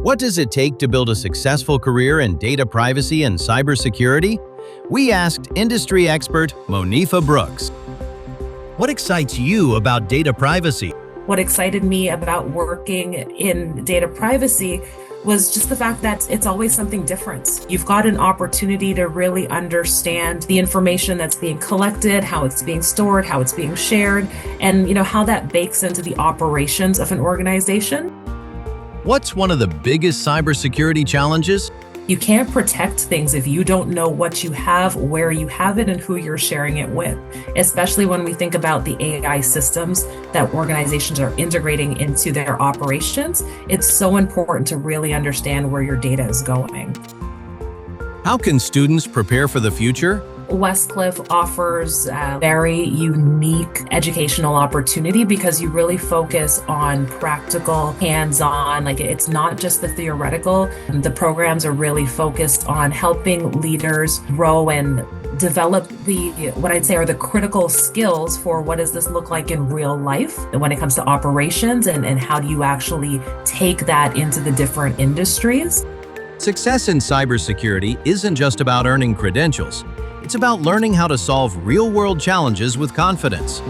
What does it take to build a successful career in data privacy and cybersecurity? We asked industry expert Monifa Brooks. What excites you about data privacy? What excited me about working in data privacy was just the fact that it's always something different. You've got an opportunity to really understand the information that's being collected, how it's being stored, how it's being shared, and how that bakes into the operations of an organization. What's one of the biggest cybersecurity challenges? You can't protect things if you don't know what you have, where you have it, and who you're sharing it with, especially when we think about the AI systems that organizations are integrating into their operations. It's so important to really understand where your data is going. How can students prepare for the future? Westcliff offers a very unique educational opportunity because you really focus on practical, hands-on, it's not just the theoretical. The programs are really focused on helping leaders grow and develop what I'd say are the critical skills for what does this look like in real life when it comes to operations and how do you actually take that into the different industries. Success in cybersecurity isn't just about earning credentials. It's about learning how to solve real-world challenges with confidence.